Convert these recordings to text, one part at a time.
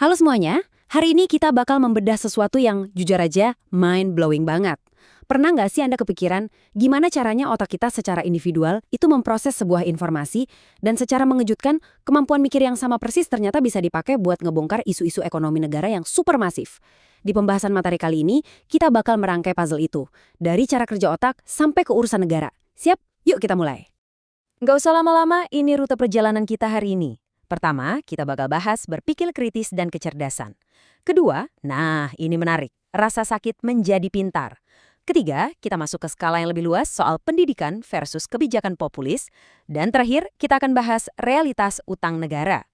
Halo semuanya, hari ini kita bakal membedah sesuatu yang jujur aja mind-blowing banget. Pernah nggak sih Anda kepikiran gimana caranya otak kita secara individual itu memproses sebuah informasi dan secara mengejutkan kemampuan mikir yang sama persis ternyata bisa dipakai buat ngebongkar isu-isu ekonomi negara yang super masif. Di pembahasan materi kali ini, kita bakal merangkai puzzle itu, dari cara kerja otak sampai ke urusan negara. Siap? Yuk kita mulai. Nggak usah lama-lama, ini rute perjalanan kita hari ini. Pertama, kita bakal bahas berpikir kritis dan kecerdasan. Kedua, nah ini menarik, rasa sakit menjadi pintar. Ketiga, kita masuk ke skala yang lebih luas soal pendidikan versus kebijakan populis. Dan terakhir, kita akan bahas realitas utang negara.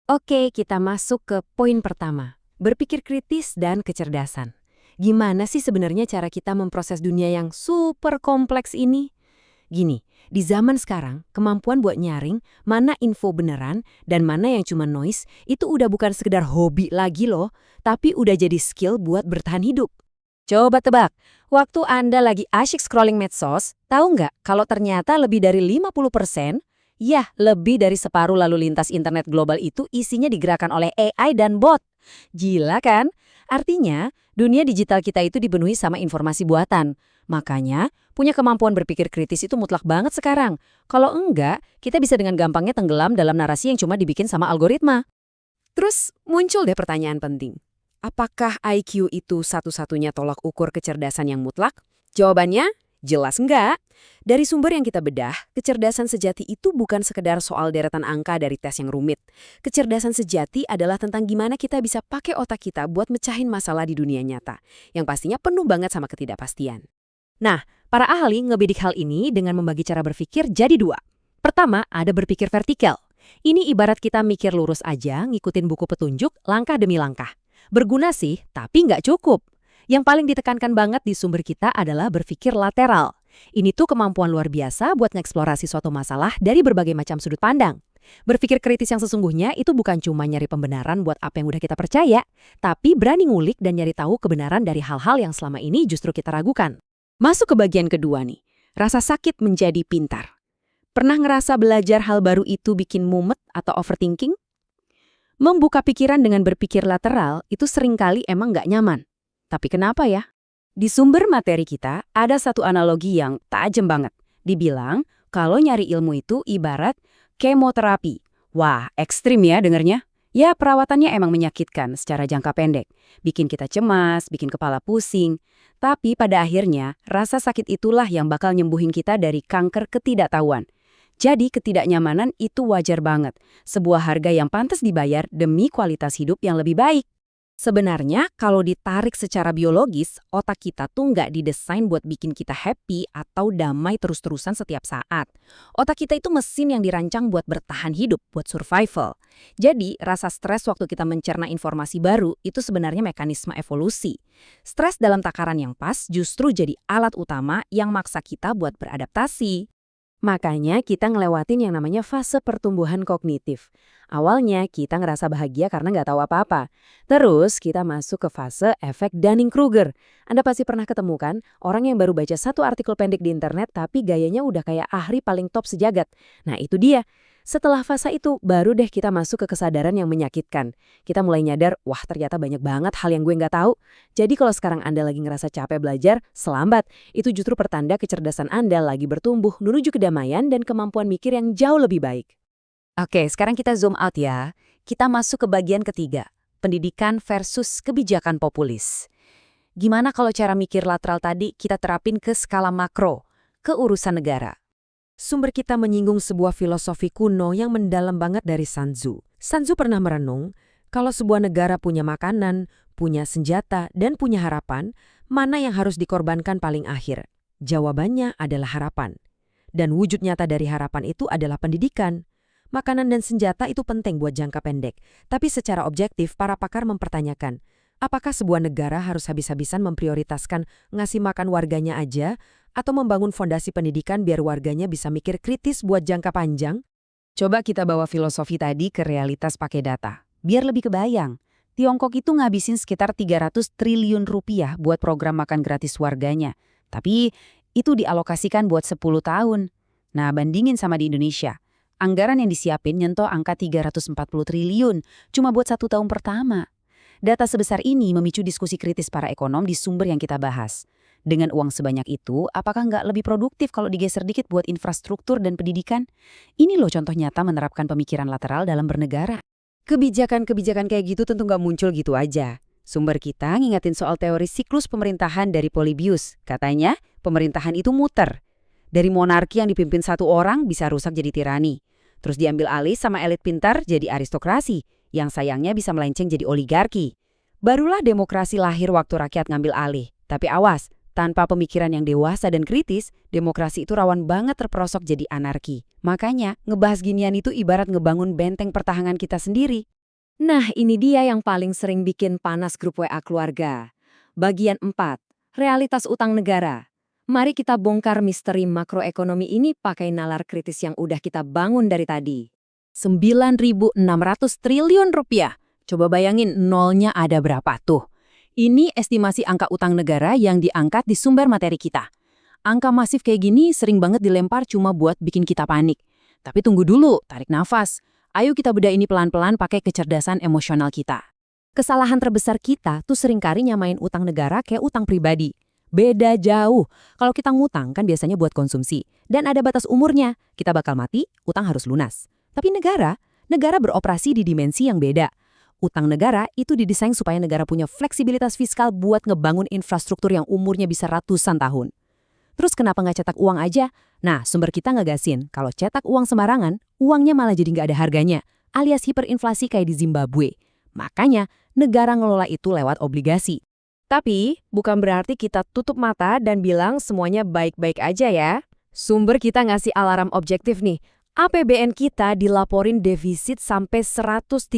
Oke, kita masuk ke poin pertama, berpikir kritis dan kecerdasan. Gimana sih sebenarnya cara kita memproses dunia yang super kompleks ini? Gini, di zaman sekarang, kemampuan buat nyaring mana info beneran dan mana yang cuma noise itu udah bukan sekedar hobi lagi loh, tapi udah jadi skill buat bertahan hidup. Coba tebak, waktu Anda lagi asyik scrolling medsos, tahu nggak kalau ternyata lebih dari 50%, ya lebih dari separuh lalu lintas internet global itu isinya digerakkan oleh AI dan bot. Gila kan? Artinya, dunia digital kita itu dipenuhi sama informasi buatan. Makanya, punya kemampuan berpikir kritis itu mutlak banget sekarang. Kalau enggak, kita bisa dengan gampangnya tenggelam dalam narasi yang cuma dibikin sama algoritma. Terus muncul deh pertanyaan penting. Apakah IQ itu satu-satunya tolak ukur kecerdasan yang mutlak? Jawabannya, jelas enggak. Dari sumber yang kita bedah, kecerdasan sejati itu bukan sekedar soal deretan angka dari tes yang rumit. Kecerdasan sejati adalah tentang gimana kita bisa pakai otak kita buat mecahin masalah di dunia nyata, yang pastinya penuh banget sama ketidakpastian. Nah, para ahli ngebidik hal ini dengan membagi cara berpikir jadi dua. Pertama, ada berpikir vertikal. Ini ibarat kita mikir lurus aja, ngikutin buku petunjuk, langkah demi langkah. Berguna sih, tapi nggak cukup. Yang paling ditekankan banget di sumber kita adalah berpikir lateral. Ini tuh kemampuan luar biasa buat ngeksplorasi suatu masalah dari berbagai macam sudut pandang. Berpikir kritis yang sesungguhnya itu bukan cuma nyari pembenaran buat apa yang udah kita percaya, tapi berani ngulik dan nyari tahu kebenaran dari hal-hal yang selama ini justru kita ragukan. Masuk ke bagian kedua nih, rasa sakit menjadi pintar. Pernah ngerasa belajar hal baru itu bikin mumet atau overthinking? Membuka pikiran dengan berpikir lateral itu seringkali emang nggak nyaman. Tapi kenapa ya? Di sumber materi kita ada satu analogi yang tajam banget. Dibilang kalau nyari ilmu itu ibarat kemoterapi. Wah, ekstrim ya dengernya. Ya, perawatannya emang menyakitkan secara jangka pendek. Bikin kita cemas, bikin kepala pusing. Tapi pada akhirnya, rasa sakit itulah yang bakal nyembuhin kita dari kanker ketidaktahuan. Jadi ketidaknyamanan itu wajar banget. Sebuah harga yang pantas dibayar demi kualitas hidup yang lebih baik. Sebenarnya, kalau ditarik secara biologis, otak kita tuh nggak didesain buat bikin kita happy atau damai terus-terusan setiap saat. Otak kita itu mesin yang dirancang buat bertahan hidup, buat survival. Jadi, rasa stres waktu kita mencerna informasi baru itu sebenarnya mekanisme evolusi. Stres dalam takaran yang pas justru jadi alat utama yang maksa kita buat beradaptasi. Makanya kita ngelewatin yang namanya fase pertumbuhan kognitif. Awalnya kita ngerasa bahagia karena nggak tahu apa-apa. Terus kita masuk ke fase efek Dunning-Kruger. Anda pasti pernah ketemu kan orang yang baru baca satu artikel pendek di internet tapi gayanya udah kayak ahli paling top sejagat. Nah itu dia. Setelah fase itu baru deh kita masuk ke kesadaran yang menyakitkan. Kita mulai nyadar, wah ternyata banyak banget hal yang gue nggak tahu. Jadi kalau sekarang Anda lagi ngerasa capek belajar, selamat. Itu justru pertanda kecerdasan Anda lagi bertumbuh menuju kedamaian dan kemampuan mikir yang jauh lebih baik. Oke, sekarang kita zoom out ya. Kita masuk ke bagian ketiga, pendidikan versus kebijakan populis. Gimana kalau cara mikir lateral tadi kita terapin ke skala makro, ke urusan negara? Sumber kita menyinggung sebuah filosofi kuno yang mendalam banget dari Sun Tzu. Sun Tzu pernah merenung, kalau sebuah negara punya makanan, punya senjata, dan punya harapan, mana yang harus dikorbankan paling akhir? Jawabannya adalah harapan. Dan wujud nyata dari harapan itu adalah pendidikan. Makanan dan senjata itu penting buat jangka pendek, tapi secara objektif para pakar mempertanyakan, apakah sebuah negara harus habis-habisan memprioritaskan ngasih makan warganya aja, atau membangun fondasi pendidikan biar warganya bisa mikir kritis buat jangka panjang? Coba kita bawa filosofi tadi ke realitas pakai data. Biar lebih kebayang, Tiongkok itu ngabisin sekitar 300 triliun rupiah buat program makan gratis warganya. Tapi itu dialokasikan buat 10 tahun. Nah, bandingin sama di Indonesia. Anggaran yang disiapin nyentuh angka 340 triliun, cuma buat 1 tahun pertama. Data sebesar ini memicu diskusi kritis para ekonom di sumber yang kita bahas. Dengan uang sebanyak itu, apakah nggak lebih produktif kalau digeser dikit buat infrastruktur dan pendidikan? Ini loh contoh nyata menerapkan pemikiran lateral dalam bernegara. Kebijakan-kebijakan kayak gitu tentu nggak muncul gitu aja. Sumber kita ngingetin soal teori siklus pemerintahan dari Polybius. Katanya, pemerintahan itu muter. Dari monarki yang dipimpin satu orang bisa rusak jadi tirani. Terus diambil alih sama elit pintar jadi aristokrasi, yang sayangnya bisa melenceng jadi oligarki. Barulah demokrasi lahir waktu rakyat ngambil alih. Tapi awas, tanpa pemikiran yang dewasa dan kritis, demokrasi itu rawan banget terperosok jadi anarki. Makanya, ngebahas ginian itu ibarat ngebangun benteng pertahanan kita sendiri. Nah, ini dia yang paling sering bikin panas grup WA keluarga. Bagian 4, realitas utang negara. Mari kita bongkar misteri makroekonomi ini pakai nalar kritis yang udah kita bangun dari tadi. 9.600 triliun rupiah. Coba bayangin nolnya ada berapa tuh. Ini estimasi angka utang negara yang diangkat di sumber materi kita. Angka masif kayak gini sering banget dilempar cuma buat bikin kita panik. Tapi tunggu dulu, tarik nafas. Ayo kita bedah ini pelan-pelan pakai kecerdasan emosional kita. Kesalahan terbesar kita tuh seringkali nyamain utang negara kayak utang pribadi. Beda jauh. Kalau kita ngutang kan biasanya buat konsumsi. Dan ada batas umurnya. Kita bakal mati, utang harus lunas. Tapi negara beroperasi di dimensi yang beda. Utang negara itu didesain supaya negara punya fleksibilitas fiskal buat ngebangun infrastruktur yang umurnya bisa ratusan tahun. Terus kenapa nggak cetak uang aja? Nah, sumber kita ngagasin, kalau cetak uang sembarangan, uangnya malah jadi nggak ada harganya, alias hiperinflasi kayak di Zimbabwe. Makanya, negara ngelola itu lewat obligasi. Tapi, bukan berarti kita tutup mata dan bilang semuanya baik-baik aja ya. Sumber kita ngasih alarm objektif nih. APBN kita dilaporin defisit sampai 137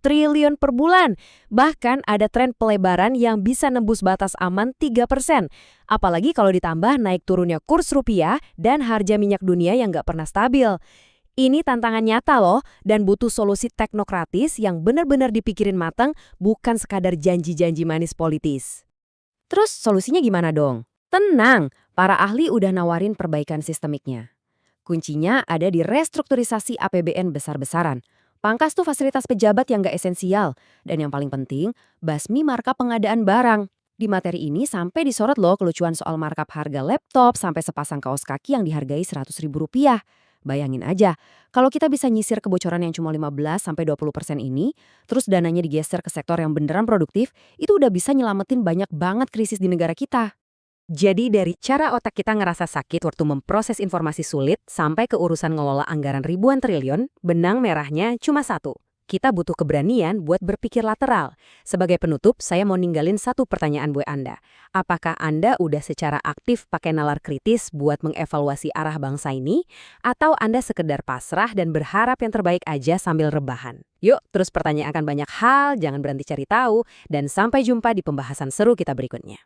triliun per bulan. Bahkan ada tren pelebaran yang bisa nembus batas aman 3%. Apalagi kalau ditambah naik turunnya kurs rupiah dan harga minyak dunia yang nggak pernah stabil. Ini tantangan nyata loh dan butuh solusi teknokratis yang benar-benar dipikirin matang, bukan sekadar janji-janji manis politis. Terus solusinya gimana dong? Tenang, para ahli udah nawarin perbaikan sistemiknya. Kuncinya ada di restrukturisasi APBN besar-besaran. Pangkas tuh fasilitas pejabat yang nggak esensial. Dan yang paling penting, basmi markup pengadaan barang. Di materi ini sampai disorot loh kelucuan soal markup harga laptop sampai sepasang kaos kaki yang dihargai Rp100.000. Bayangin aja, kalau kita bisa nyisir kebocoran yang cuma 15-20% ini, terus dananya digeser ke sektor yang beneran produktif, itu udah bisa nyelamatin banyak banget krisis di negara kita. Jadi dari cara otak kita ngerasa sakit waktu memproses informasi sulit sampai ke urusan ngelola anggaran ribuan triliun, benang merahnya cuma satu. Kita butuh keberanian buat berpikir lateral. Sebagai penutup, saya mau ninggalin satu pertanyaan buat Anda. Apakah Anda udah secara aktif pakai nalar kritis buat mengevaluasi arah bangsa ini? Atau Anda sekedar pasrah dan berharap yang terbaik aja sambil rebahan? Yuk, terus pertanyakan banyak hal, jangan berhenti cari tahu, dan sampai jumpa di pembahasan seru kita berikutnya.